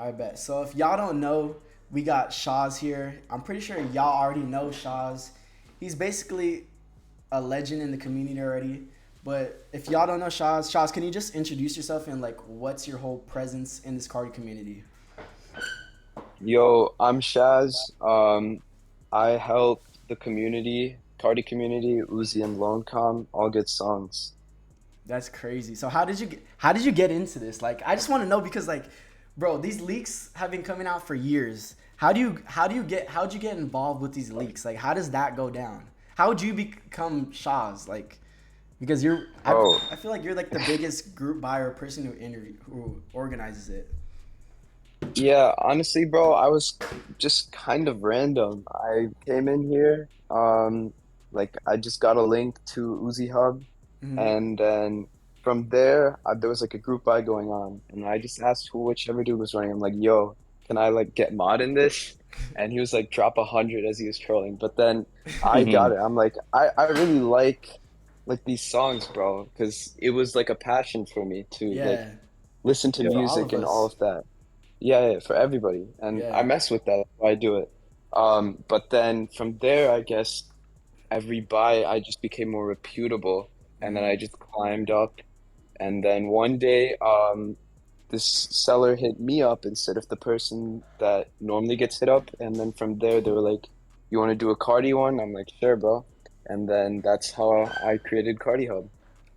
I bet. So if y'all don't know, we got Shaz here. I'm pretty sure y'all already know Shaz. He's basically a legend in the community already. But if y'all don't know Shaz, can you just introduce yourself and like what's your whole presence in this Cardi community? Yo, I'm Shaz. I help the community, Cardi community, Uzi and Lone all get songs. That's crazy. So how did you get into this? Like I just want to know because like bro, these leaks have been coming out for years. How'd you get involved with these leaks? Like how does that go down? How would you become Shaz? Like because Bro, I feel like you're like the biggest group buyer person who organizes it. yeah, honestly, bro, I was just kind of random. I came in here, like I just got a link to Uzi Hub, Hmm. and then from there, there was like a group buy going on, and I just asked who whichever dude was running. I'm like, yo, can I like get mod in this? And he was like, drop 100 as he was trolling. But then I got Mhm. it. I'm like, I really like these songs, bro, because it was like a passion for me to like Yeah, listen to Yeah. for all music of and all us. of that. Yeah, yeah, for everybody. And I Yeah. mess with that. That's why I do it. But then from there, I guess every buy, I just became more reputable. And then Hmm. I just climbed up. And then one day, this seller hit me up instead of the person that normally gets hit up. And then from there, they were like, you want to do a Cardi one? I'm like, sure, bro. And then that's how I created Cardi Hub.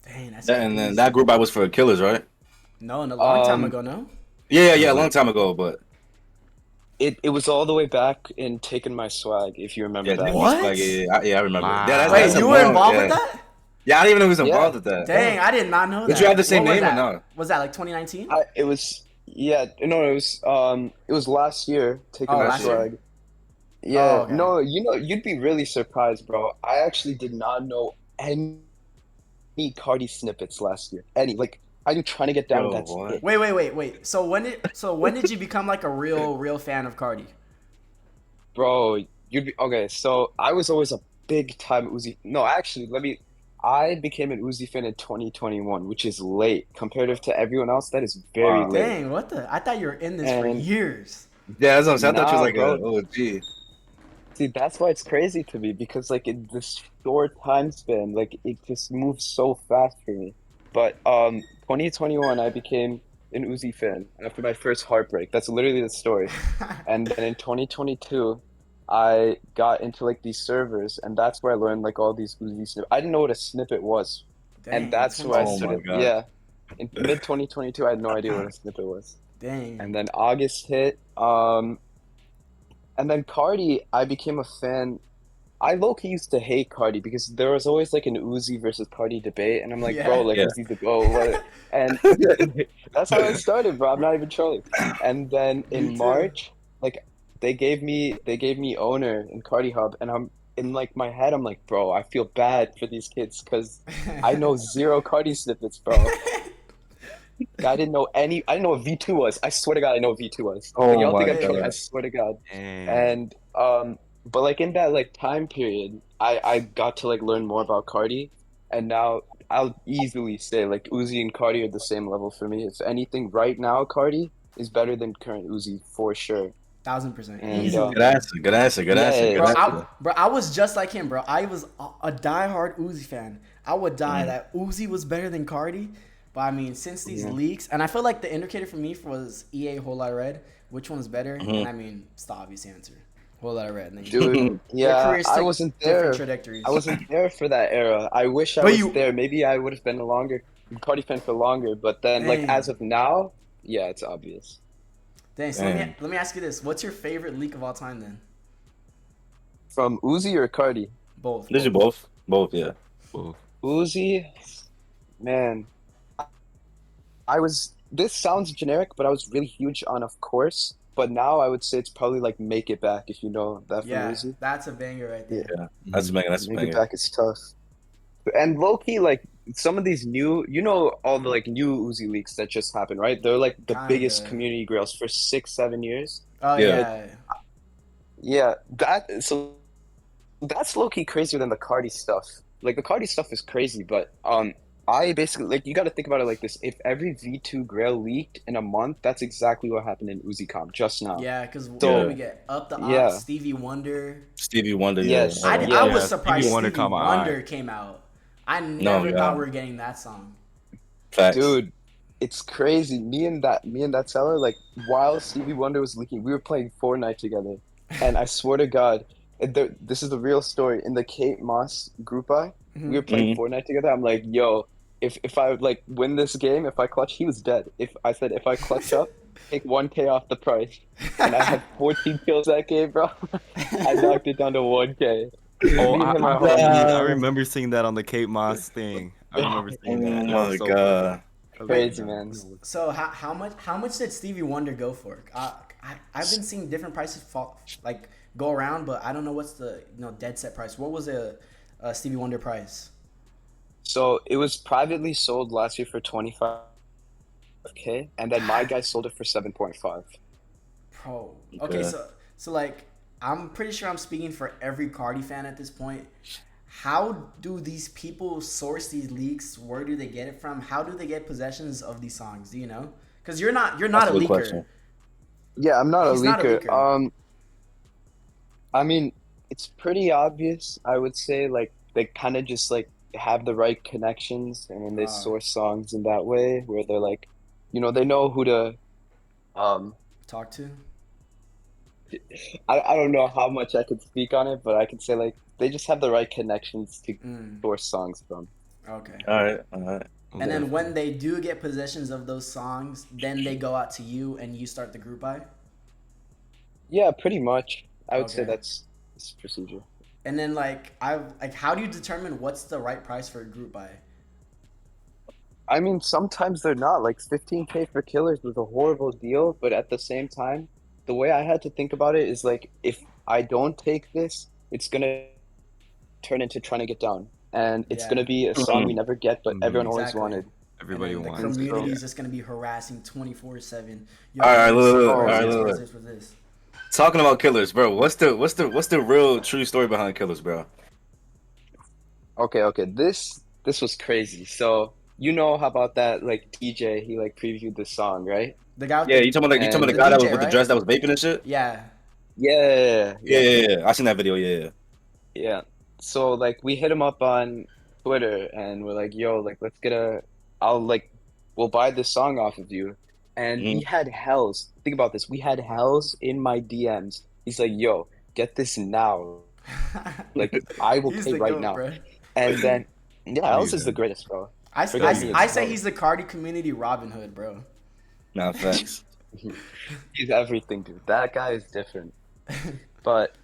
Dang, that's And then that crazy. group I was for Killers, right? No, in a long time Um, ago, no? Yeah, a uh, long time ago, but it was all the way back in Taking My Swag, if you remember yeah, that. Taking My Swag. What? Yeah, I remember. Yeah, Wait, that's a you were long. involved with Yeah, that? yeah. I didn't even know he was Yeah, involved with that. Dang, I did not know Did you have that. the same What was name or that? no? Was that like 2019? it was yeah, no, it was last year, Taking Oh, My Last last year. year? Swag. Oh, Yeah, okay. no, you'd be really surprised, bro. I actually did not know any Cardi snippets last year. Any, like, I'm trying to get down, Yo, that's what? it. Wait. So when did you become like a real fan of Cardi? Bro, you'd be okay. So I was always a big time Uzi. No, actually, I became an Uzi fan in 2021, which is late comparative to everyone else. That is very Wow. late. Dang, what the? I thought you were in this for And years. Yeah, that's what I'm saying. I thought you was nah, like a bro. OG. See, that's why it's crazy to me because like in this short time span, like it just moves so fast for me. But 2021, I became an Uzi fan after my first heartbreak. That's literally the story. And then in 2022, I got into like these servers, and that's where I learned like all these Uzi snippets. I didn't know what a snippet was, and Dang, that's where I Oh my started. 2022. God. Yeah, in mid 2022, I had no idea what a snippet was. Dang. And then August hit, and then Cardi, I became a fan. I low-key used to hate Cardi because there was always like an Uzi versus Cardi debate, and I'm like, bro, Yeah. like Yeah. Uzi the GOAT, what? And that's how I started, bro. I'm not even trolling. And then Me in too. March, like they gave me owner in Cardi Hub, and I'm in like my head, I'm like, bro, I feel bad for these kids because I know zero Cardi snippets, bro. I didn't know what V2 was. I swear to God, I know what V2 was. Like Oh y'all think my I'm trolling. I Dang. God. swear to God. Dang. And but like in that like time period, I got to like learn more about Cardi, and now I'll easily say like Uzi and Cardi are the same level for me. If anything, right now Cardi is better than current Uzi for sure. 1000%. And Easily, Good bro. answer. Good answer. Good answer. yeah, Good answer. Bro, I was just like him, bro. I was a diehard Uzi fan. I would die Mm. that Uzi was better than Cardi. But I mean, since these yeah, leaks, and I feel like the indicator for me was EA Whole Lot of Red. Which one's better? And Mhm. I mean, it's the obvious answer. Whole Lot of Red. And then dude, their yeah, careers I took wasn't different there. I trajectories. wasn't there for that era. I wish I But was you, there. Maybe I would have been a longer Cardi fan for longer. But then, like as dang, of now, yeah, it's obvious. dang. So let me Damn. let me ask you this: what's your favorite leak of all time? Then From Uzi or Cardi? both, Did you both. both? Both, yeah. Oof. Uzi, man, I was. This sounds generic, but I was really huge on, of course. But now I would say it's probably like Make It Back if you know that from Yeah, Uzi. that's a banger right Yeah, there. Yeah. That's a Mhm. banger. That's a Make It banger. Back is tough. And low key, like some of these new, all the like new Uzi leaks that just happened, right? They're like the biggest Kinda. community grails for 6, 7 years. Oh Yeah. But yeah. yeah, that's low key crazier than the Cardi stuff. Like the Cardi stuff is crazy, but I basically like you got to think about it like this. If every V2 Grail leaked in a month, that's exactly what happened in UziCom just now. Yeah, because what did So we get? Up the Ox, yeah, Stevie Wonder. Stevie Wonder, yeah. yes, Hold on. I yeah, was Yeah, Stevie surprised Wonder Stevie caught my Wonder eye. came out. I No, never thought we yeah. were getting that song. Facts. dude, it's crazy. Me and that seller, like while Stevie Wonder was leaking, we were playing Fortnite together, and I swear to God, this is the real story. In the Kate Moss group we Hmm. were playing Hmm. Fortnite together. I'm like, yo, if I would like win this game, if I clutch, he was dead. If I clutch up, take 1K off the price, and I had 14 kills that game, bro. I knocked it down to 1K. Oh, Me and him I are homies. I Nah. remember seeing that on the Kate Moss thing. I remember seeing Oh that. That was my so funny. god. I was like, Wait, Crazy, nah. man. so how much did Stevie Wonder go for? I've been seeing different prices fall, like go around, but I don't know what's the dead set price. What was a Stevie Wonder price? So it was privately sold last year for 25K, and then my guy sold it for 7.5. Bro. Okay, Okay. so like I'm pretty sure I'm speaking for every Cardi fan at this point. How do these people source these leaks? Where do they get it from? How do they get possessions of these songs? Do you know? Because you're That's not a a good leaker. question. Yeah, I'm not a He's not a leaker. leaker. I mean, it's pretty obvious, I would say, like they kind of just like have the right connections and then they Uh, source songs in that way where they're like, they know who to um Talk to. I don't know how much I could speak on it, but I could say like they just have the right connections to Mm, source songs from. okay. All right. All right. And then Definitely. when they do get possessions of those songs, then they go out to you and you start the group buy. Yeah, pretty much. I would say Okay. that's procedure. And then like how do you determine what's the right price for a group buy? I mean, sometimes they're not. Like 15K for Killers was a horrible deal, but at the same time, the way I had to think about it is like if I don't take this, it's gonna turn into trying to get down. And it's Yeah, gonna be a song we Mhm. never get, but everyone Hmm. always exactly. wanted. And Everybody then the And wants it. so, community Yeah. is just gonna be harassing 24/7. Yo, All right. where's Look, this? look, oh all Where's right. this? man. Look, Where's look. this? Where's this? Talking about Killers, bro. What's the real true story behind Killers, bro? Okay. This was crazy. So you know how about that like DJ, he like previewed the song, right? The guy with Yeah, you talking about And the the guy that was DJ, with the right? dress that was vaping and shit? Yeah. yeah, Yeah, yeah. yeah, yeah. I seen that video. Yeah, yeah. Yeah. So like we hit him up on Twitter and we're like, yo, like I'll like we'll buy this song off of you. And we Mhm. had hells. Think about this. We had hells in my DMs. He's like, yo, get this now. Like I will He's pay the right goat, now. bro. And then yeah, hells is Yeah. the greatest, bro. I, Forget I, me, Definitely. I it's say he's hells. the Cardi community Robin Hood, bro. Nah, facts. He's everything, dude. That guy is different. But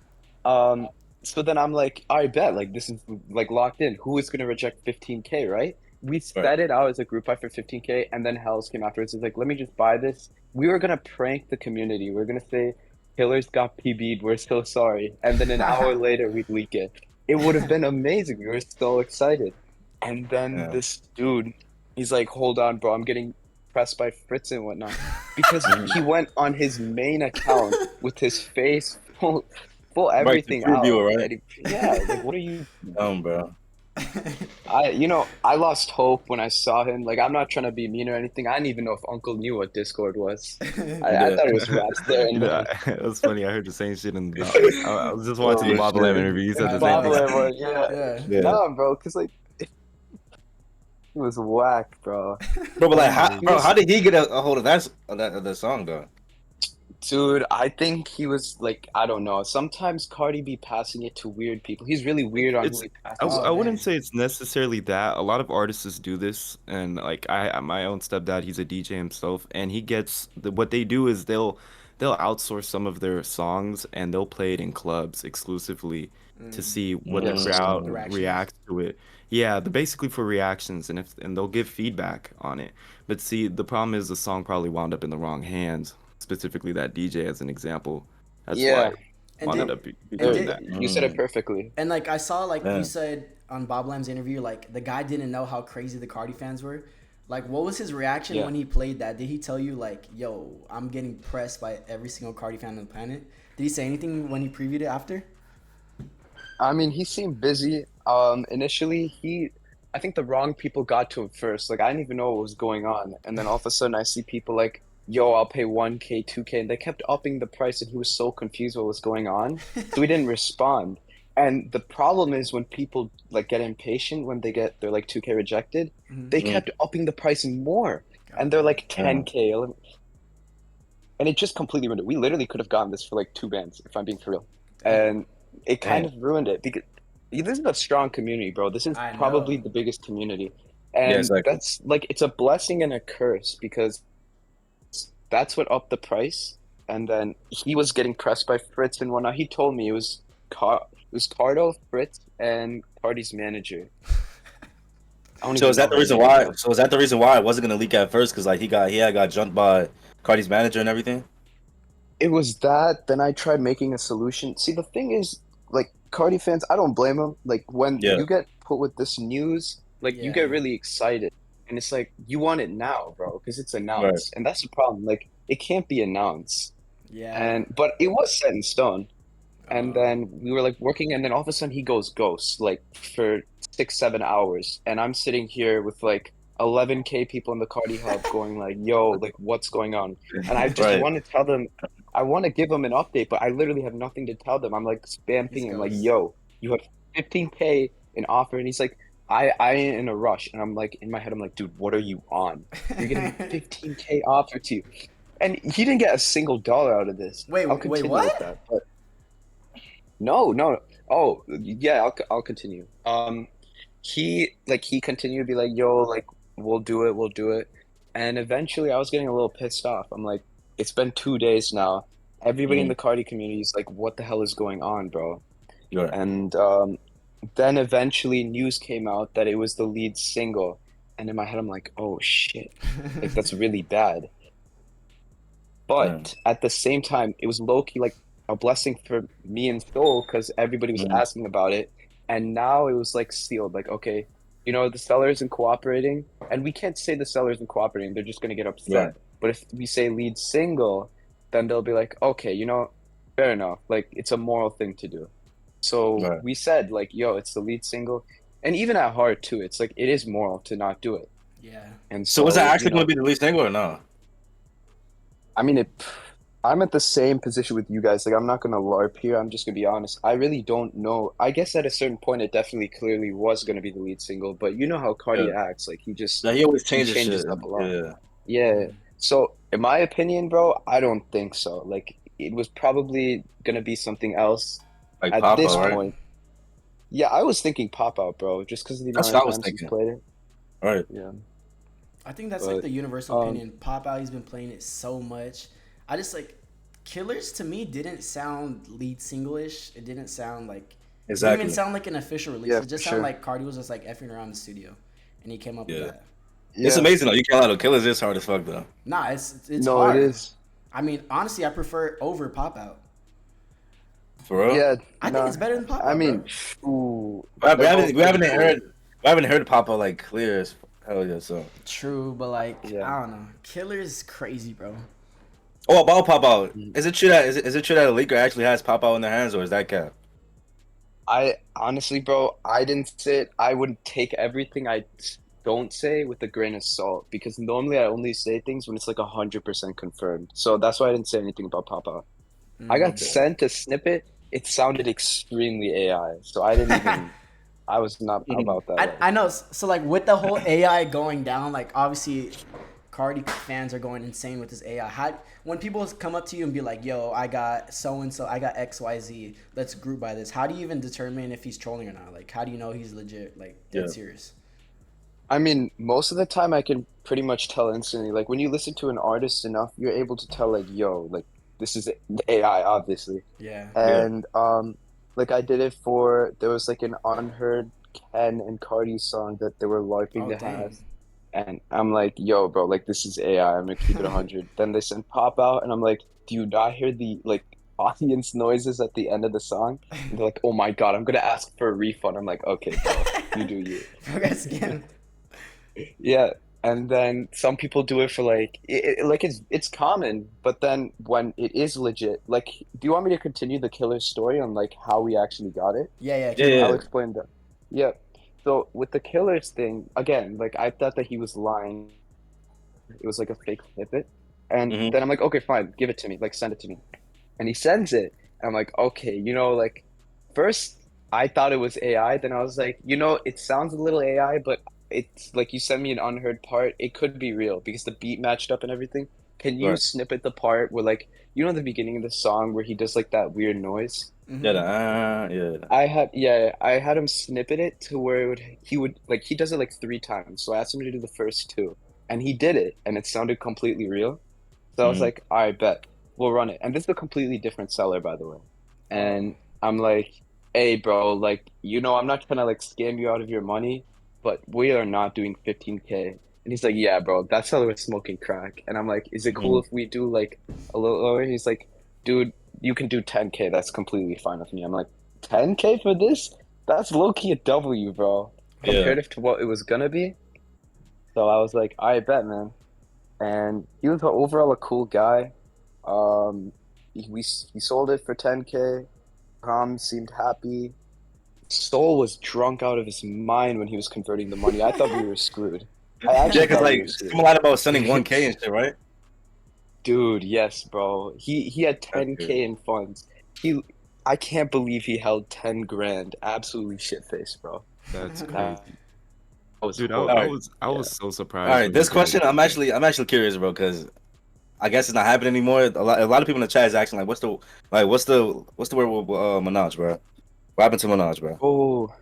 Um, so then I'm like, I bet like this is like locked in. Who is gonna reject 15K, right? We Right. set it out as a group buy for 15K, and then Hells came afterwards. It's like, let me just buy this. We were gonna prank the community. We are gonna say, Killers got PB'd. We're so sorry. And then an hour later, we'd leak it. It would have been amazing. We were so excited. And then Yeah. this dude, he's like, hold on, bro. I'm getting pressed by Fritz and whatnot because Mhm. he went on his main account with his face full Right to everything preview out. it, right? And yeah, like what are you? Bro. I lost hope when I saw him. Like I'm not trying to be mean or anything. I didn't even know if Uncle knew what Discord was. I Yeah. thought it was raps there You and know, then. that's funny. I heard the same shit in the. I was just watching the Oh For Bob Lamb sure. interview. He said I the and same love thing. Bob that. was yeah, Yeah. Yeah. nah, bro, because like it was whack, bro. Bro, but like, He bro, was how did he get a hold of that song though? Dude, I think he was like, I don't know. Sometimes Cardi be passing it to weird people. He's really weird on who It's he passes Oh I it wouldn't man. say it's necessarily that. A lot of artists do this, and like my own stepdad, he's a DJ himself, and what they do is they'll outsource some of their songs and they'll play it in clubs exclusively to Mm, see what the Yes. the crowd Mm. reactions. reacts to it. Yeah, basically for reactions, and they'll give feedback on it. But see, the problem is the song probably wound up in the wrong hands, specifically that DJ as an example. That's why Yeah. it And wound did up be and doing It, did that. you said it Mm. perfectly. and like I saw like you Yeah. said on Bob Lamb's interview, like the guy didn't know how crazy the Cardi fans were. Like, what was his reaction Yeah. when he played that? Did he tell you like, "Yo, I'm getting pressed by every single Cardi fan on the planet"? Did he say anything when he previewed it after? I mean, he seemed busy. Initially, I think the wrong people got to him first. Like I didn't even know what was going on, and then all of a sudden I see people like, "Yo, I'll pay 1K, 2K," and they kept upping the price, and he was so confused what was going on, so he didn't respond. And the problem is when people like get impatient when they get their like 2K rejected, Mhm. they Mm. kept upping the price more, and they're God. like Yeah. 10K, 11, and it just completely ruined it. We literally could have gotten this for like 2 bands, if I'm being for real, Damn. and it kind Damn. of ruined it because this is a strong community, bro. This is I probably know. the biggest community, Yeah, and exactly. that's like it's a blessing and a curse because that's what upped the price. And then he was getting pressed by Fritz and whatnot. He told me it was Cardo, Fritz, and Cardi's manager. I don't So even is that know the her reason name, why? bro. So is that the reason why it wasn't gonna leak at first? Because like he had got jumped by Cardi's manager and everything. It was that. Then I tried making a solution. See, the thing is, like Cardi fans, I don't blame them. Like when Yeah. you get put with this news, like you Yeah. get really excited, and it's like you want it now, bro, because it's Right. announced, and that's the problem. Like it can't be announced, Yeah. and but it was set in stone. And Uh, then we were like working, and then all of a sudden he goes ghost like for 6, 7 hours, and I'm sitting here with like 11K people in the Cardi Hub going like, "Yo, like what's going on?" And I just Right. want to tell them, I want to give them an update, but I literally have nothing to tell them. I'm like spam he's pinging him like, ghost. "Yo, you have 15K in offer," and he's like, I ain't in a rush," and I'm like in my head, I'm like, "Dude, what are you on? You're getting 15K offer to you," and he didn't get a single dollar out of this. I'll Wait, continue with what? that, but. No, no. Oh, yeah, I'll continue. He continued to be like, "Yo, like we'll do it." And eventually I was getting a little pissed off. I'm like, "It's been 2 days now. Everybody in Mm. the Cardi community is like, what the hell is going on, bro?" Right. And then eventually news came out that it was the lead single. And in my head I'm like, "Oh shit. Like that's really bad." Damn. But at the same time, it was low key like a blessing for me and Soul because everybody was Mm. asking about it. And now it was like sealed. Like, okay, the seller isn't cooperating. And we can't say the seller isn't cooperating. They're just going to get Right. upset. But if we say lead single, then they'll be like, okay, fair enough. Like, it's a moral thing to do. So Right. we said, like, yo, it's the lead single. And even at heart, too, it's like, it is moral to not do it. Yeah. And So was that so, actually going to be the lead single or no? I mean, I'm at the same position with you guys. Like, I'm not gonna LARP here. I'm just gonna be honest. I really don't know. I guess at a certain point, it definitely clearly was gonna be the lead single. But you know how Yeah. Cardi acts. Like, Yeah, he always he changes changes shit. up a lot. Yeah. Yeah. So, in my opinion, bro, I don't think so. Like, it was probably gonna be something else Like at Papa, this Uh, right? point. Yeah, I was thinking pop out, bro, just because of the That's amount what of I was times he's thinking. played it. Right. Yeah. I think that's like But the universal um, opinion. Pop out, he's been playing it so much. I just like Killers to me didn't sound lead single-ish. It didn't sound like it didn't even Exactly. sound like an official release. yeah, It for just sounded sure. like Cardi was just like effing around the studio, and he came up with Yeah. that. It's Yeah. amazing though. You can't lie though. Killers is hard as fuck though. Nah, it's No, it hard. is. I mean, honestly, I prefer it over Pop Out. For real. Yeah. I think No. it's better than Pop I Out, mean, bro. ooh, We they're haven't both we pretty haven't cool. heard we haven't heard Papa like clear as hell yeah. So. True, but like Yeah. I don't know. Killers is crazy, bro. Oh, about Pop Out. Mm. Is it true that is it true that a leaker actually has Pop Out in their hands, or is that cap? I honestly, bro, I didn't say it. I would take everything I don't say with a grain of salt because normally I only say things when it's like 100% confirmed. So that's why I didn't say anything about Pop Out. I got Mm. sent a snippet. It sounded extremely AI, so I didn't even. I was not about that I life. know. So like with the whole AI going down, like obviously Cardi fans are going insane with this AI. How when people come up to you and be like, "Yo, I got so and so, I got XYZ. Let's group by this." How do you even determine if he's trolling or not? Like, how do you know he's legit, like dead Yeah. serious? I mean, most of the time I can pretty much tell instantly. Like when you listen to an artist enough, you're able to tell like, yo, like this is AI, obviously. Yeah. Yeah. And like I did it for there was like an Unheard Ken and Cardi song that they were LARPing Oh to have. dang. And I'm like, yo, bro, like this is AI. I'm gonna keep it 100. Then they send pop out and I'm like, do you not hear the like audience noises at the end of the song? And they're like, oh my God, I'm gonna ask for a refund. I'm like, okay, bro, you do you. Bro got scammed. Yeah, and then some people do it for like like it's common, but then when it is legit, like, do you want me to continue the killer story on like how we actually got it? Yeah, yeah. Yeah. Keep I'll Yeah. going. explain that. Yeah. So with the Killers thing, again, like I thought that he was lying. It was like a fake snippet. And Hmm. then I'm like, okay, fine, give it to me, like send it to me. And he sends it. And I'm like, okay, like first I thought it was AI, then I was like, it sounds a little AI, but it's like you sent me an unheard part, it could be real because the beat matched up and everything. Can you Right. snippet the part where like the beginning of the song where he does like that weird noise? Yeah. Mm-hmm. Yeah. I had him snippet it to where he would like he does it like 3 times. So I asked him to do the first two, and he did it, and it sounded completely real. So I was Hmm. like, all right, bet we'll run it. And this is a completely different seller, by the way. Oh. And I'm like, hey, bro, like I'm not trying to like scam you out of your money, but we are not doing 15K. And he's like, yeah, bro, that seller was smoking crack. And I'm like, is it cool Hmm. if we do like a little lower? He's like, dude, you can do 10K. That's completely fine with me. I'm like, 10K for this? That's low key a W, bro, Yeah. comparative to what it was gonna be. So I was like, I bet, man. And he was overall a cool guy. He sold it for 10K. Seemed happy. Soul was drunk out of his mind when he was converting the money. I thought we were screwed. I Yeah, actually because thought we like were screwed. some lied about sending 1K and shit, right? Dude, yes, bro. He had That's good. 10K in funds. He I can't believe he held 10 grand. Absolutely shit faced, bro. That's That crazy. was Dude, All horrible. right. I Yeah. was so All surprised right. when he This did question, it. I'm actually curious, bro, because I guess it's not happening anymore. A lot of people in the chat is asking like, what's the word with Menaj, bro? What happened to Menaj, bro? Oh,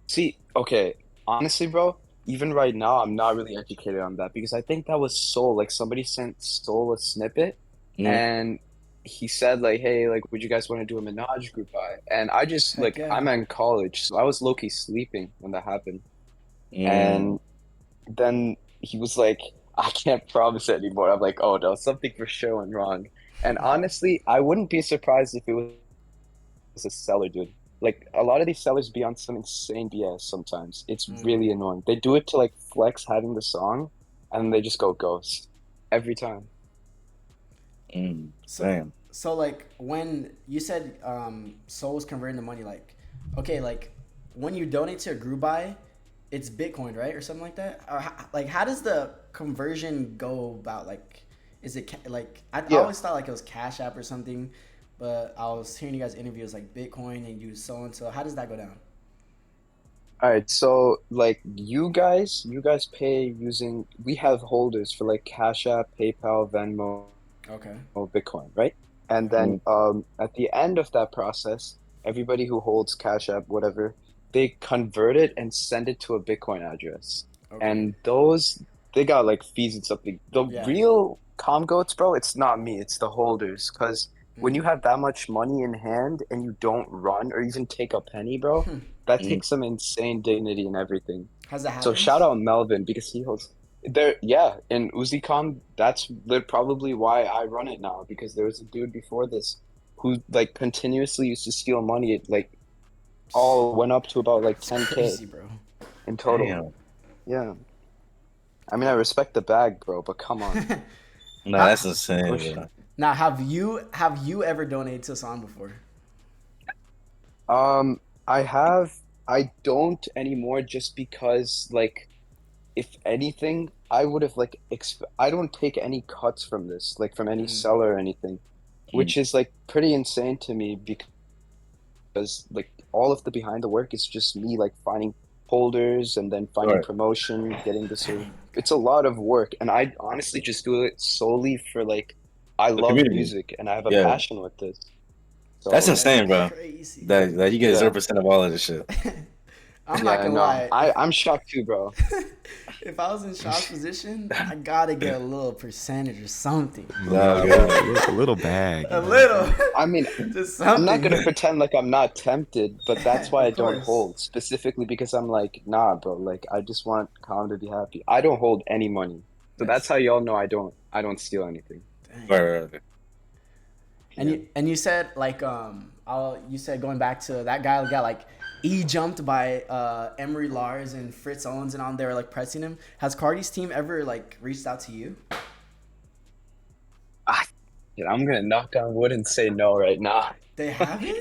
see, okay. Honestly, bro, even right now, I'm not really educated on that because I think that was Soul. Like somebody sent Soul a snippet Mm, and he said like, hey, like, would you guys want to do a Menage group buy? And I just Heck like yeah. I'm in college, so I was low-key sleeping when that happened. mm, And then he was like, I can't promise it anymore. I'm like, oh no, something for sure went wrong. And honestly, I wouldn't be surprised if it was a seller, dude. Like a lot of these sellers be on some insane BS sometimes. It's Mm. really annoying. They do it to like flex having the song, and they just go ghost every time. So, damn. so like when you said Soul's converting the money, like, okay, like when you donate to a group buy, it's Bitcoin, right, or something like that. Or like, how does the conversion go about? Like, is it like I Yeah. always thought like it was Cash App or something, but I was hearing you guys interviews like Bitcoin and use so and so. How does that go down? All right. So like you guys pay using. We have holders for like Cash App, PayPal, Venmo, Okay. Bitcoin, right? And Okay. then Mm, at the end of that process, everybody who holds Cash App, whatever, they convert it and send it to a Bitcoin address. Okay. And those they got like fees and something. The Yeah. real com goats, bro, it's not me, it's the holders. Because when you Mm. have that much money in hand and you don't run or even take a penny, bro, that mm. takes some insane dignity and everything. Has that So happened? shout out Melvin because he holds there. Yeah, in UziCon, that's probably why I run it now because there was a dude before this who like continuously used to steal money. It like all went up to about like It's 10K crazy, bro. in total. Damn. Yeah, I mean I respect the bag, bro, but come on, Nah, How, that's insane, push. bro. now, have you ever donated to a song before? Um, I have. I don't anymore just because like if anything, I would have like I don't take any cuts from this, like from any Mm. seller or anything, Mm, which is like pretty insane to me because like all of the behind the work is just me like finding holders and then finding right. promotion, getting the server. Dang. It's a lot of work, and I honestly just do it solely for like I The love community. music and I have a Yeah. passion with this. That's So That's insane, bro. crazy. That you get yeah, 0% of all of this shit. I'm yeah, not I gonna know. lie. I'm shocked too, bro. If I was in Shaw's position, I gotta get a little percentage or something. Nah, Yeah, good. a little bag, A you know. little. I mean, Just I'm not something. gonna pretend like I'm not tempted, but that's why I Of don't course. hold, specifically because I'm like, nah, bro, like I just want Calm to be happy. I don't hold any money. So that's That's how y'all know I don't steal anything. dang. Right, right, right. Yeah. And you said like you said going back to that guy got like jumped by Emery Lars and Fritz Owens and on there like pressing him. Has Cardi's team ever like reached out to you? Ah, shit, I'm gonna knock on wood and say no right now. They haven't?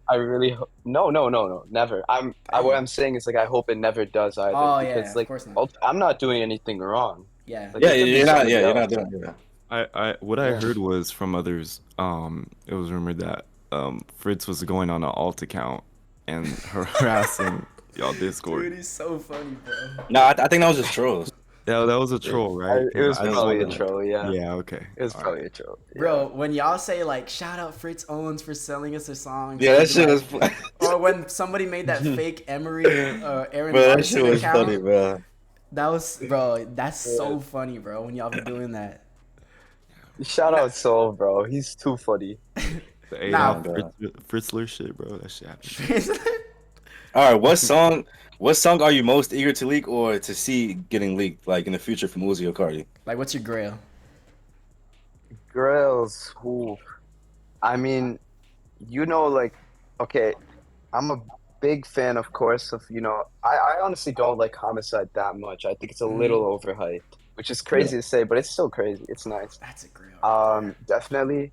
I really No, never. What I'm saying is like I hope it never does either Oh yeah, because of like course not. I'm not doing anything wrong. Yeah. Like Yeah, it could be you're not. somebody Yeah, you're not else. doing. Yeah. What I Yeah. heard was from others. It was rumored that Fritz was going on an alt account and harassing y'all Discord. Dude, he's so funny, bro. No, I think that was just trolls. Yeah, that was a Yeah. troll, right? It was I just probably a wanted to- troll. Yeah. Yeah, okay. It was All probably right. a troll. Yeah. Bro, when y'all say like shout out Fritz Owens for selling us their songs. Yeah, that shit like, was. Or when somebody made that fake Emery Aaron Bro, that Rodgers shit was account. funny, bro. That was, bro. That's so funny, bro. When y'all be doing that. Shout out Soul, bro. He's too funny. The Nah, Fritzler shit, bro. That shit happened. All right, what song are you most eager to leak or to see getting leaked, like in the future from Uzi or Carti? Like, what's your grail? Grails, who? I mean, like, okay, I'm a big fan, of course, of, I honestly don't like Homicide that much. I think it's a little overhyped, which is crazy to say, but it's still crazy. It's nice. That's a grail. Definitely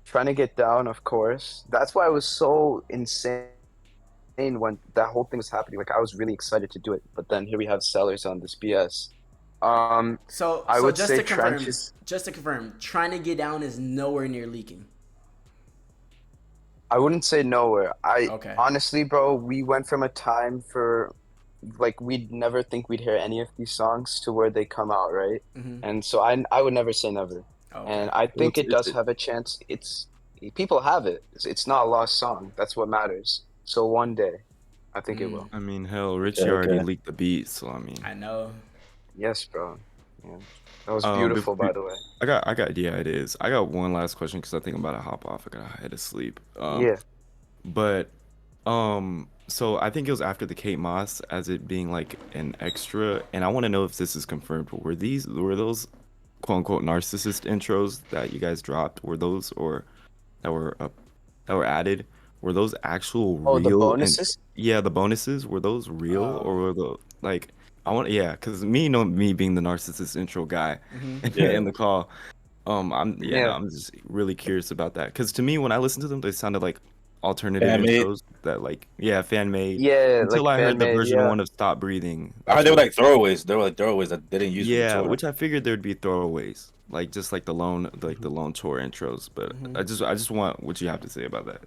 Trying to Get Down, of course. That's why I was so insane when that whole thing was happening. Like, I was really excited to do it, but then here we have Sellers on this BS. So I would just say to confirm, Trenches. Trying to Get Down is nowhere near leaking. I wouldn't say nowhere. Okay. Honestly, bro, we went from a time for like we'd never think we'd hear any of these songs to where they come out, right? Mm-hmm. And so I would never say never. Okay. And I think Well, it does have a chance. People have it. It's not a lost song. That's what matters. So one day, I think it will. I mean, hell, Richie Yeah, already okay. leaked the beat, so I mean, I know. Yes, bro. Yeah. That was Um, beautiful, bef- by the way. yeah, it is. I got one last question because I think I'm about to hop off. I gotta head to sleep. Yeah. But, so I think it was after the Kate Moss as it being like an extra, and I want to know if this is confirmed. But were those quote unquote narcissist intros that you guys dropped? Were those or that were added? Were those actual Oh, the real? bonuses? Yeah, the bonuses were those real or were the like? Because me being the narcissist intro guy Yeah. in the call. I'm Yeah. I'm just really curious about that because to me when I listened to them they sounded like alternative Fan-made? intros that like fan made Yeah, until like I heard the fan-made, version yeah. one of Stop Breathing. I heard That's they were what- like throwaways. They were like throwaways that they didn't use for the yeah, tour. which I figured there'd be throwaways like just like the lone tour intros. But I just want what you have to say about that.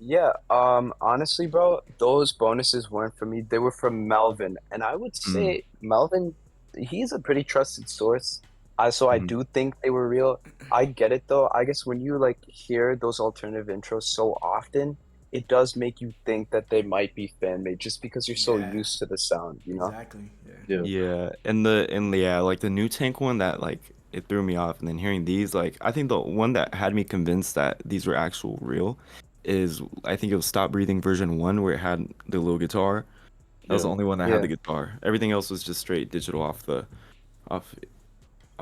Yeah, honestly, bro, those bonuses weren't for me. They were from Melvin. And I would say Melvin, he's a pretty trusted source. So I do think they were real. I get it though. I guess when you like hear those alternative intros so often, it does make you think that they might be fan made just because you're so Yeah. used to the sound, you know? Exactly. Yeah. Yeah. Yeah, and like the new Tank one that like it threw me off, and then hearing these like I think the one that had me convinced that these were actual real is I think it was Stop Breathing version 1 where it had the little guitar. That was the Yeah. only one that Yeah. had the guitar. Everything else was just straight digital off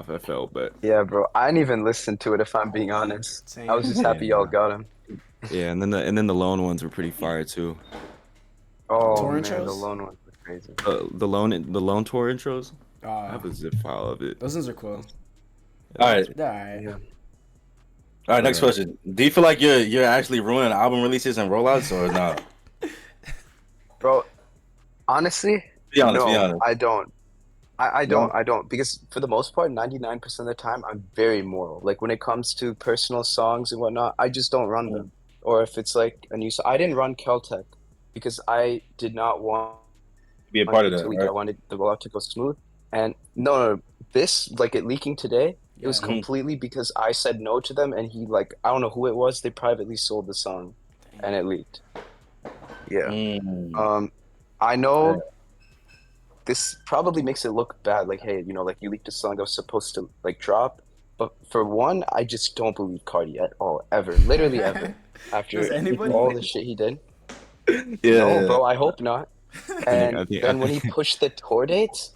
FL. But Yeah, bro. I didn't even listen to it if I'm being honest. Same. I was just happy Yeah. y'all got him. yeah, and then the lone ones were pretty fire too. Oh Tour man, the intros? lone ones were crazy. The lone tour intros. I have a zip file of it. Those ones are cool. All right. They're alright. Yeah. All right, next question. Do you feel like you're actually ruining album releases and rollouts or not? Bro, honestly, Be honest, no, be honest. I don't. I don't because for the most part, 99% of the time, I'm very moral. Like when it comes to personal songs and whatnot, I just don't run them. Or if it's like a new song, I didn't run Keltec because I did not want Be a part of it that, to leak. right? I wanted the rollout to go smooth. And no, this like it leaking today, it was Yeah. completely because I said no to them, and he like I don't know who it was. They privately sold the song, and it leaked. Yeah. Mm. I know this probably makes it look bad. Like, hey, like you leaked a song that was supposed to like drop. But for one, I just don't believe Cardi at all, ever, literally ever. After Does anybody? all the shit he did, Yeah. no, bro, I hope not. And I think- then when he pushed the tour dates,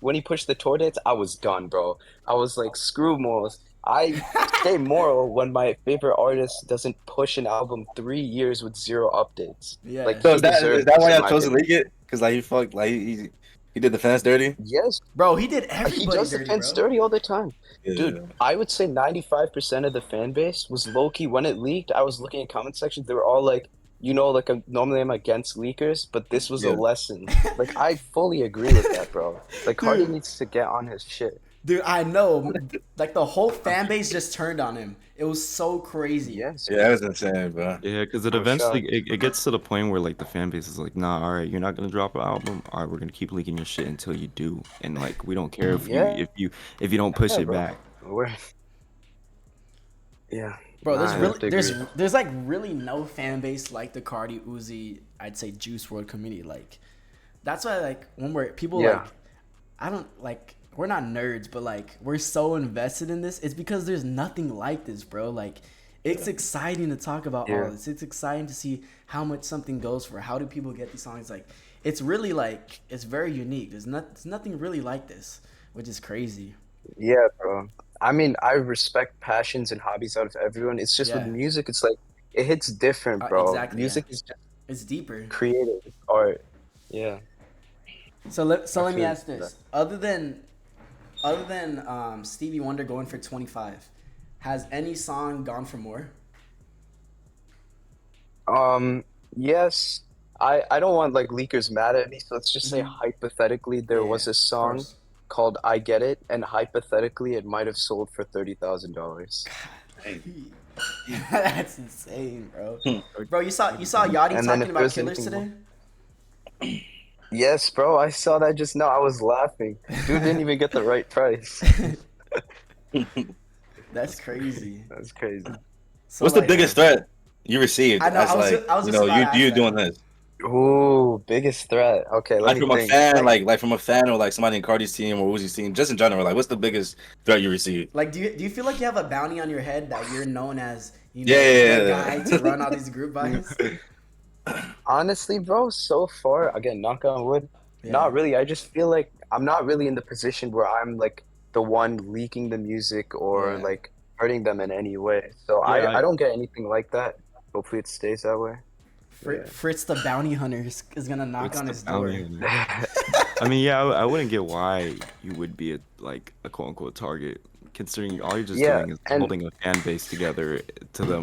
I was done, bro. I was like, screw morals. I stay moral when my favorite artist doesn't push an album 3 years with 0 updates. Yeah. Like, So he is that deserved why this, in y'all my chose to opinion. leak it? Because like he fucked, like he did the fans dirty. Yes, Bro, he did he everybody does the dirty, fans bro. dirty all the time. Yeah. Dude, I would say 95% of the fan base was low-key when it leaked. I was looking at comment sections, they were all like, you know, like normally I'm against leakers, but this was a Yeah. lesson. Like I fully agree with that, bro. Like Carti Dude. needs to get on his shit. Dude, I know. Like the whole fan base just turned on him. It was so crazy. Yes, Yeah, that was insane, bro. Yeah, because it I was eventually shocked. it gets to the point where like the fan base is like, nah, all right, you're not gonna drop an album. All right, we're gonna keep leaking your shit until you do, and like we don't care if Yeah, you don't push it bro. back. We're yeah. Bro, Nah, I have to agree. there's like really no fan base like the Cardi Uzi, I'd say Juice World community. Like that's why like when we're people Yeah. like I don't like we're not nerds, but like we're so invested in this. It's because there's nothing like this, bro. Like it's exciting to talk about all Yeah. this. It's exciting to see how much something goes for. How do people get these songs? Like it's really like it's very unique. There's nothing really like this, which is crazy. Yeah, bro. I mean, I respect passions and hobbies out of everyone. It's just with Yeah. music, it's like it hits different, bro. Exactly. Music Yeah. is just It's deeper. creative, it's art. Yeah. So let I me feel ask this: other than Stevie Wonder going for 25, has any song gone for more? Yes. I don't want like leakers mad at me, so let's just say Mhm. hypothetically there was Yeah, a of song course. called I Get It, and hypothetically it might have sold for $30,000. That's insane, bro. Hmm. Bro, you saw Yachty And then talking if about there's Killers anything today? Yes, bro, I saw that just now. I was laughing. Dude didn't even get the right price. That's crazy. That's crazy. So What's the like, biggest threat you received I know as like I was you just know about to ask you that. doing this? Ooh, biggest threat. Okay, let Like me from a think. fan, like from a fan or like somebody in Cardi's team or Uzi's team, just in general. Like, what's the biggest threat you received? Like, do you feel like you have a bounty on your head that you're known as, Yeah, the guy yeah, to run all these group buys? Honestly, bro, so far, again, knock on wood, Yeah. not really. I just feel like I'm not really in the position where I'm like the one leaking the music or Yeah. like hurting them in any way. So Yeah, I don't get anything like that. Hopefully it stays that way. Yeah. Fritz the bounty hunter is gonna knock What's on the his door. bounty hunter? I mean, yeah, I wouldn't get why you would be a quote unquote target, considering all you're just Yeah, doing is and holding a fan base together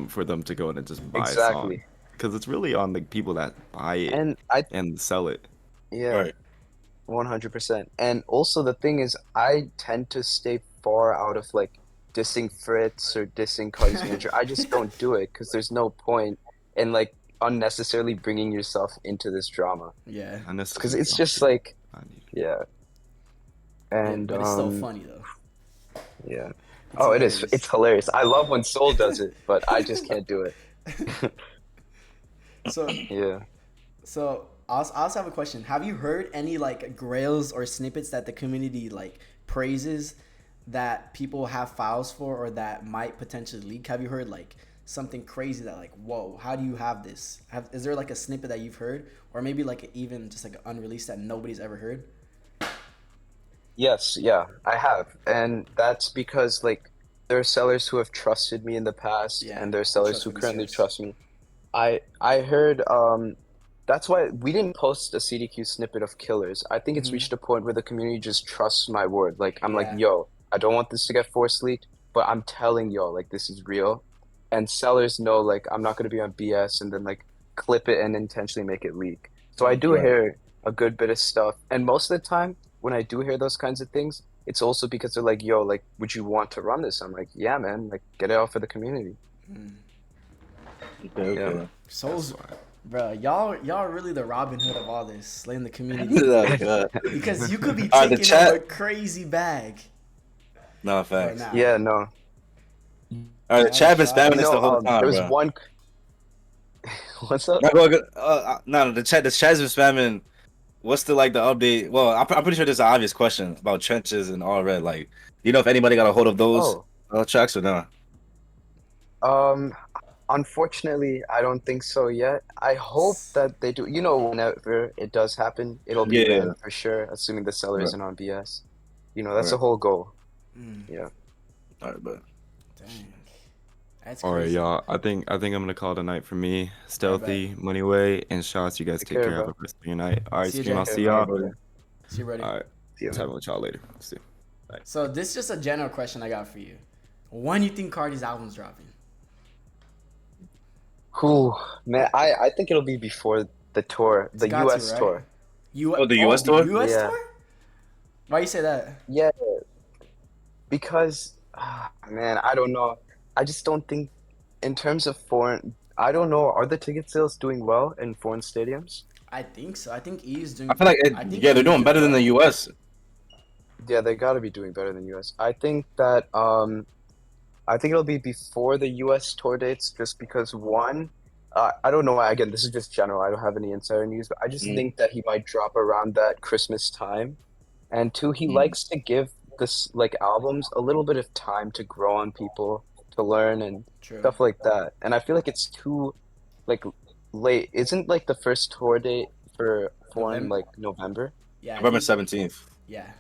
for them to go in and just buy a song, exactly. because it's really on the people that buy it And I and sell it. yeah, right. 100%. And also the thing is I tend to stay far out of like dissing Fritz or dissing Cardi's manager. I just don't do it because there's no point in like unnecessarily bringing yourself into this drama. Yeah. Because Unnecessary it's drama. just like I need it. yeah. Yeah, And but it's still funny though. yeah. It's Oh, it is. hilarious. It's hilarious. I love when Soul does it, but I just can't do it. So Yeah. so I also have a question. Have you heard any like grails or snippets that the community like praises that people have files for or that might potentially leak? Have you heard like something crazy that like, whoa, how do you have this? Is there like a snippet that you've heard, or maybe like even just like unreleased that nobody's ever heard? Yes, yeah, I have. And that's because like there are sellers who have trusted me in the past Yeah, and there are sellers who trustworthy currently source. trust me. I heard that's why we didn't post a CDQ snippet of Killers. I think it's Hmm. reached a point where the community just trusts my word. Like I'm like, Yeah. yo, I don't want this to get force leaked, but I'm telling y'all like this is real. And sellers know like I'm not gonna be on BS and then like clip it and intentionally make it leak. So I Mm. do Right. hear a good bit of stuff. And most of the time when I do hear those kinds of things, it's also because they're like, yo, like, would you want to run this? I'm like, yeah, man, like get it out for the community. Mm. Okay, Yeah. okay. Souls, That's why. bro, y'all are really the Robin Hood of all this, slaying the community. Oh, God. Because you could be All right, the taking up chat. a crazy bag No right facts. now. Yeah, no. All right, the chat been Shots. spamming You this the know, whole time, there was bro. one. What's up? No, no, the chat's been spamming. What's the like the update? Well, I'm pretty sure there's an obvious question about trenches and all red. Like, you know if anybody got a hold of those Oh, tracks or not? um, unfortunately, I don't think so yet. I hope that they do. You know, whenever it does happen, it'll be Yeah, ran for sure, assuming the seller right, isn't on BS. You know, that's the right. whole goal. Mm, Yeah. All right, but dang. That's All right, crazy. y'all. I think I'm gonna call it a night for me. All right, bet. Stealthy, Moneyway, and Shots. You guys Take take care, care. Have bro. a rest of your night. All right, See you, stream. Jay. I'll Take see care, all man. right, y'all. buddy. See you, buddy. All right, See you, man. chatting with y'all later. See. So this is just a general question I got for you. When you think Cardi's album's dropping? Whew, man, I think it'll be before the tour, It's the got to, U.S. right? tour. Oh, the US The tour? US Yeah, tour? Why you say that? yeah, because man, I don't know. I just don't think in terms of foreign. I don't know. Are the ticket sales doing well in foreign stadiums? I think so. I think E's I doing. feel like I think yeah, they're E's doing doing better than the well. US. Yeah, they got to be doing better than US. I think that I think it'll be before the US tour dates just because one, I don't know why, again, this is just general. I don't have any insider news, but I just Mm, think that he might drop around that Christmas time. And two, he mm. likes to give this like albums a little bit of time to grow on people, to learn and True. stuff like that. And I feel like it's too like late. Isn't like the first tour date for foreign November. like November? Yeah, I November think. 17th. Yeah.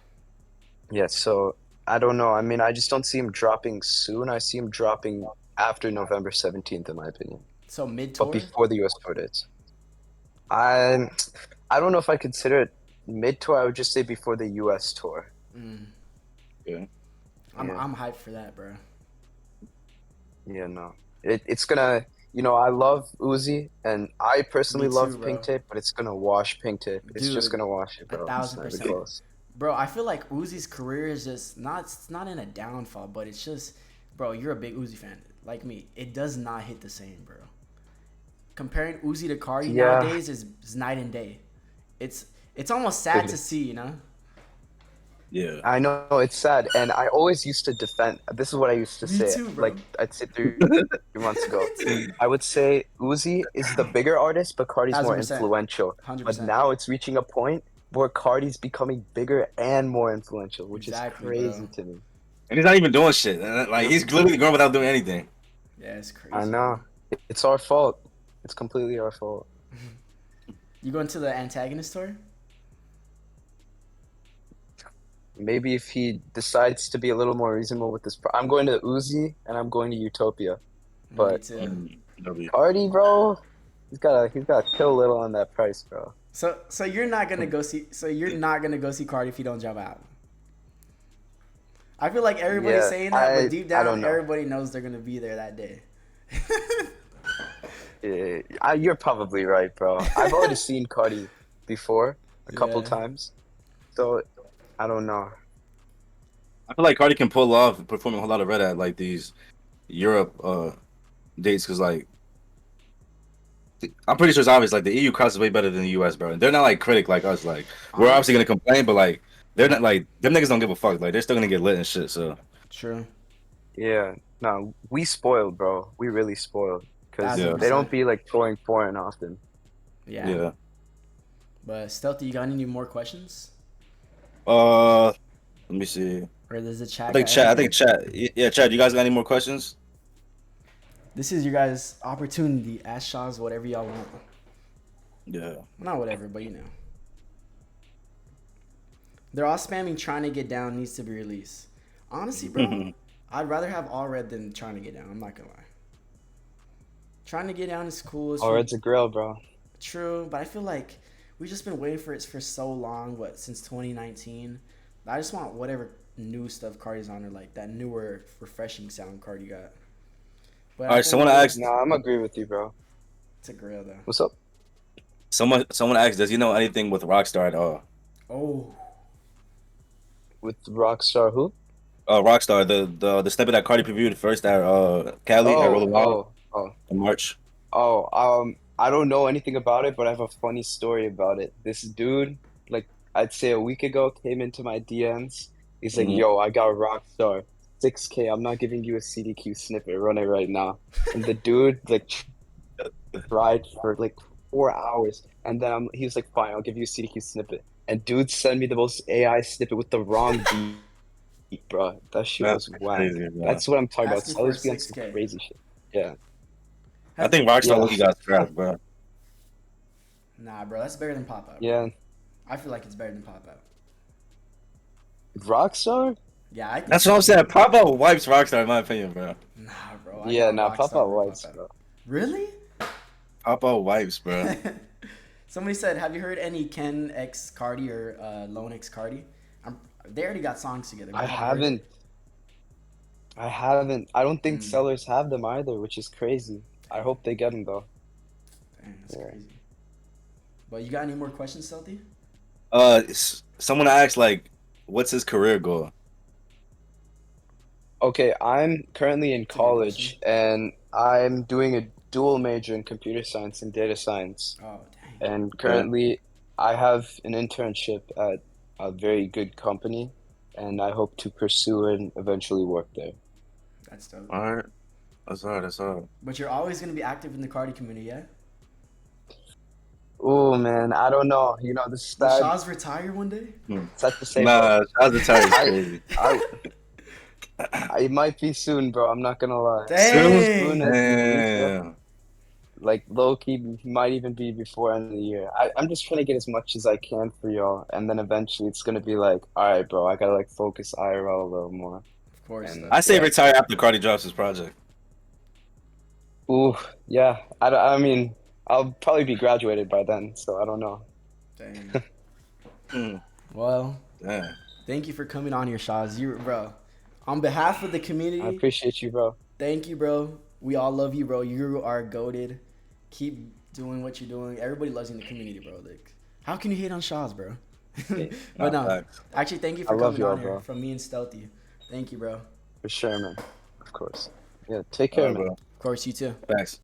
Yeah, so I don't know. I mean, I just don't see him dropping soon. I see him dropping after November 17th, in my opinion, So mid but tour. before the US tour dates. I I don't know if I consider it mid tour. I would just say before the US tour. Mm, Yeah. Yeah, I'm hyped for that, bro. yeah, no. It's gonna, I love Uzi, and I Me personally too, love Pink bro. Tape, but it's gonna wash Pink Tape. It's just Dude, gonna wash it, a bro. It's thousand not even percent. close. Bro, I feel like Uzi's career is just not. It's not in a downfall, but it's just, bro. You're a big Uzi fan, like me. It does not hit the same, bro. Comparing Uzi to Cardi Yeah, nowadays is night and day. It's it's almost sad it to is. see, you know. Yeah. I know it's sad, and I always used to defend. This is what I used to Me say. too, bro. Like I'd say 3 months Me ago, too. I would say Uzi is the bigger artist, but Cardi's Thousand more percent. influential. Hundred But percent. now it's reaching a point where Cardi's becoming bigger and more influential, which is Exactly, bro. crazy to me. And he's not even doing shit. Like he's literally growing without doing anything. Yeah, it's I crazy, bro. know. It's our fault. It's completely our fault. You going to the antagonist tour? Maybe if he decides to be a little more reasonable with this, I'm going to Uzi and I'm going to Utopia. Me But too. W. Cardi, bro, he's gotta kill a little on that price, bro. So you're not gonna go see. So you're not gonna go see Cardi if you don't jump out. I feel like everybody's Yeah, saying that, but deep I down, don't know. everybody knows they're gonna be there that day. Yeah, you're probably right, bro. I've already seen Cardi before a couple Yeah. times, so I don't know. I feel like Cardi can pull off performing a whole lot of red at like these Europe dates because like I'm pretty sure it's obvious like the EU crowd is way better than the US, bro. And they're not like critic like us. Like we're obviously Honestly, gonna complain, but like they're not like them niggas don't give a fuck. Like they're still gonna get lit and shit. So true. Yeah, no, we spoiled, bro. We really spoiled because Thousand yeah, they don't percent. be like touring foreign often. Yeah. yeah. But Stealthy, you got any more questions? Let me see. Or does the I chat think got chat. I everything? think chat. Yeah, chat. You guys got any more questions? This is your guys' opportunity. Ask Shaz whatever y'all want. Yeah. Well, not whatever, but you know. They're all spamming trying to get down needs to be released. Honestly, bro, I'd rather have all red than trying to get down. I'm not gonna lie. Trying to get down is cool. It's Oh, it's a Grail, bro. true, but I feel like we've just been waiting for it for so long. What, since 2019? I just want whatever new stuff Cardi's on, or like that newer, refreshing sound Cardi got. But All I right. think Someone asked. No, I'm agree with you, bro. it's a Grail though. What's up? Someone asked. Does he know anything with Rockstar at all? Oh, With Rockstar who? Rockstar. The snippet that Cardi previewed first at Cali at Oh, Rolling Loud oh, oh, in March. oh. I don't know anything about it, but I have a funny story about it. This dude, like I'd say a week ago, came into my DMs. He's like, Hmm. "Yo, I got Rockstar, 6K. I'm not giving you a CDQ snippet. Run it right now." And the dude like tried for like 4 hours, and then he was like, "Fine, I'll give you a CDQ snippet." And dude sent me the most AI snippet with the wrong beat, bro. That shit That's was whack. crazy, bro. That's what I'm talking about. asking for a Sellers be on some 6K. crazy shit. Yeah, I think Rockstar yeah, Loki got scrapped, bro. Nah, bro, that's better than Pop Out, bro. yeah. I feel like it's better than Pop Out. Rockstar? Yeah, I think That's so. what I'm saying. Pop Out wipes Rockstar in my opinion, bro. Nah, bro. I Yeah, got nah, Rockstar Pop Out over Whites, Pop Out. bro. Really? Pop Out wipes, bro. Somebody said, "Have you heard any Ken X Cardi or Lone X Cardi?" They already got songs together. But I have you heard it? haven't. I don't think Mm. sellers have them either, which is crazy. I hope they get him though. Dang, that's Yeah. crazy. But you got any more questions, Stealthy? Someone asked like, what's his career goal? Okay, I'm currently in That's a good college and I'm doing a dual major in computer science and data science. Oh, dang. And currently I have an internship at a very good company and I hope to pursue and eventually work there. That's dope. All right, that's hard. That's hard. But you're always gonna be active in the Carti community, yeah? Oh man, I don't know. You know, this is Will sad, Shas retire one day? sad to say, but Nah, Shas Retiring is I, crazy. I, it might be soon, bro. I'm not gonna lie. Soon? Soon Dang. as the least, Damn. like low key might even be before end of the year. I'm just trying to get as much as I can for y'all, and then eventually it's gonna be like, all right, bro, I gotta like focus IRL a little more. Of course, And though. I say yeah, retire after Cardi drops his project. ooh, yeah. I mean, I'll probably be graduated by then, so I don't know. Dang. Hmm. Well, Damn. thank you for coming on here, Shaz. You, bro. On behalf of the I community, appreciate you, bro. thank you, bro. We all love you, bro. You are goated. Keep doing what you're doing. Everybody loves you in the community, bro. Like, how can you hate on Shaz, bro? But Nah, no, facts. actually, thank you I for love coming y'all, on here bro. from me and Stealthy. Thank you, bro. For sure, man. Of course. Yeah, take All care, right, man. bro. Of course, you too. Thanks.